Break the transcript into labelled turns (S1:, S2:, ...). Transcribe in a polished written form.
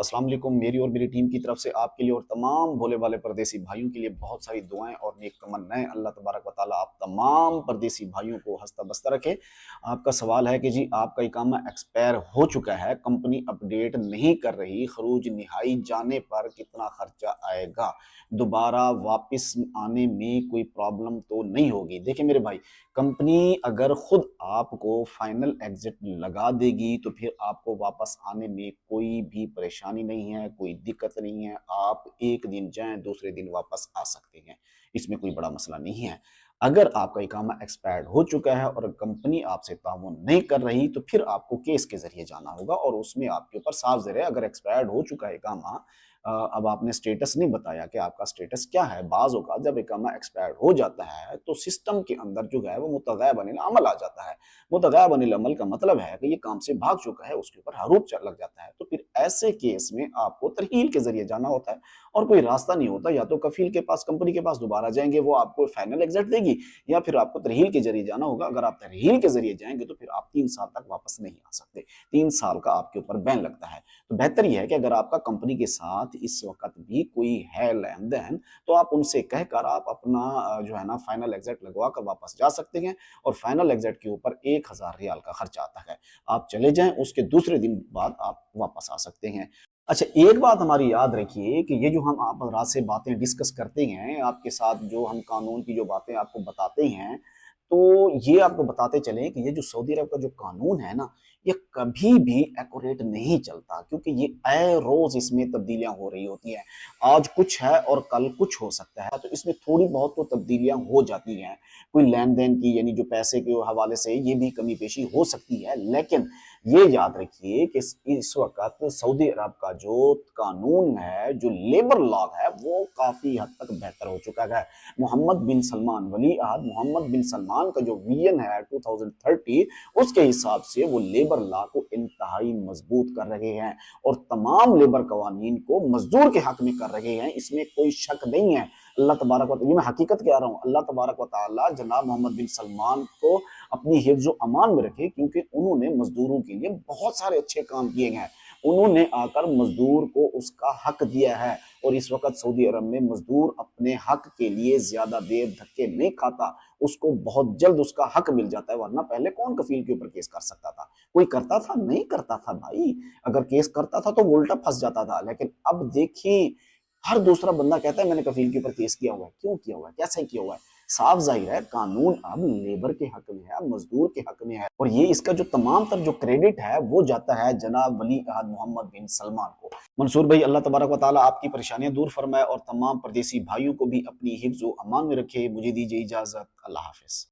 S1: अस्सलाम वालेकुम। मेरी और मेरी टीम की तरफ से आपके लिए और तमाम भोले वाले परदेसी भाइयों के लिए बहुत सारी दुआएं और नेक तमन्नाएं। अल्लाह तबारक व तआला आप तमाम परदेसी भाइयों को हंसता बसता रखे। आपका सवाल है कि जी आपका इकामा एक्सपायर हो चुका है, कंपनी अपडेट नहीं कर रही, खरूज निहाई जाने पर कितना खर्चा आएगा, दोबारा वापस आने में कोई प्रॉब्लम तो नहीं होगी? देखिए मेरे भाई, कंपनी अगर खुद आपको फाइनल एग्जिट लगा देगी तो फिर आपको वापस आने में कोई भी परेशानी नहीं है, कोई दिक्कत नहीं है। आप एक दिन जाएं, दूसरे दिन वापस आ सकते हैं, इसमें कोई बड़ा मसला नहीं है। अगर आपका इकामा एक्सपायर्ड हो चुका है और कंपनी आपसे ताउन नहीं कर रही तो फिर आपको केस के जरिए जाना होगा और उसमें आपके ऊपर साफ ज़ाहिर है, अगर एक्सपायर्ड हो चुका है इकामा, अब आपने स्टेटस नहीं बताया कि आपका स्टेटस क्या है। बाज़ औक़ात जब इकामा एक्सपायर्ड हो जाता है तो सिस्टम के अंदर जो है वो मुतग़ैब अनिल अमल आ जाता है। मुतग़ैब अनिल अमल का मतलब है कि ये काम से भाग चुका है, उसके ऊपर आरोप लग जाता है। तो फिर ऐसे केस में आपको तरहील के ज़रिए जाना होता है और कोई रास्ता नहीं होता। या तो कफ़ील के पास, कंपनी के पास दोबारा जाएँगे, वो आपको फाइनल एग्ज़िट देगी, या फिर आपको तरहील के ज़रिए जाना होगा। अगर आप तरहील के ज़रिए जाएँगे तो फिर आप 3 साल तक वापस नहीं आ सकते। 3 साल का आपके ऊपर बैन लगता है। तो बेहतर ये है कि अगर आपका कंपनी के साथ इस वक़्त भी कोई है लेन-देन, तो आप उनसे कहकर आप अपना जो है ना फाइनल एग्ज़िट लगवा कर वापस जा सकते हैं और फाइनल एग्ज़िट के ऊपर 1000 रियाल का खर्चा आता है। आप चले जाएँ, उसके दूसरे दिन बाद आप वापस आ सकते हैं। अच्छा, एक बात हमारी याद रखिए कि ये जो हम आप रात से बातें डिस्कस करते हैं, आपके साथ जो हम कानून की जो बातें आपको बताते हैं, तो ये आपको बताते चलें कि ये जो सऊदी अरब का जो कानून है ना, ये कभी भी एक्यूरेट नहीं चलता, क्योंकि ये आए रोज़ इसमें तब्दीलियाँ हो रही होती हैं। आज कुछ है और कल कुछ हो सकता है, तो इसमें थोड़ी बहुत तो तब्दीलियाँ हो जाती हैं। कोई लेन-देन की, यानी जो पैसे के हवाले से ये भी कमी-पेशी हो सकती है, लेकिन ये याद रखिए कि इस वक़्त सऊदी अरब का जो कानून है, जो लेबर लॉ है, वो काफ़ी हद तक बेहतर हो चुका है। मोहम्मद बिन सलमान, वली अहद मोहम्मद बिन सलमान का जो विज़न है 2030, उसके हिसाब से वो लेबर लॉ को इंतहाई मजबूत कर रहे हैं और तमाम लेबर कवानीन को मजदूर के हक में कर रहे हैं, इसमें कोई शक नहीं है। अल्लाह तबारक व ये मैं हकीकत कह रहा हूँ, अल्लाह तबारक व तआला जनाब मोहम्मद बिन सलमान को अपनी हिफ्ज़ व अमान में रखे, क्योंकि उन्होंने मजदूरों के लिए बहुत सारे अच्छे काम किए हैं। उन्होंने आकर मजदूर को उसका हक दिया है और इस वक़्त सऊदी अरब में मजदूर अपने हक के लिए ज़्यादा देर धक्के नहीं खाता, उसको बहुत जल्द उसका हक मिल जाता है। वरना पहले कौन कफ़ील के ऊपर केस कर सकता था? कोई करता था? नहीं करता था भाई। अगर केस करता था तो वो उल्टा फँस जाता था। लेकिन अब देखिए, हर दूसरा बंदा कहता है मैंने कफ़ील के ऊपर केस किया हुआ है। क्यों किया हुआ है? कैसे किया हुआ है? साफ ज़ाहिर है कानून अब लेबर के हक में है, मज़दूर के हक में है और ये इसका जो तमाम तर जो क्रेडिट है वो जाता है जनाब वली अहद मोहम्मद बिन सलमान को। मंसूर भाई, अल्लाह तबारक व तआला आपकी परेशानियाँ दूर फरमाए और तमाम परदेसी भाइयों को भी अपनी हिफ्ज़ व अमान में रखे। मुझे दीजिए इजाज़त। अल्लाह हाफ़िज़।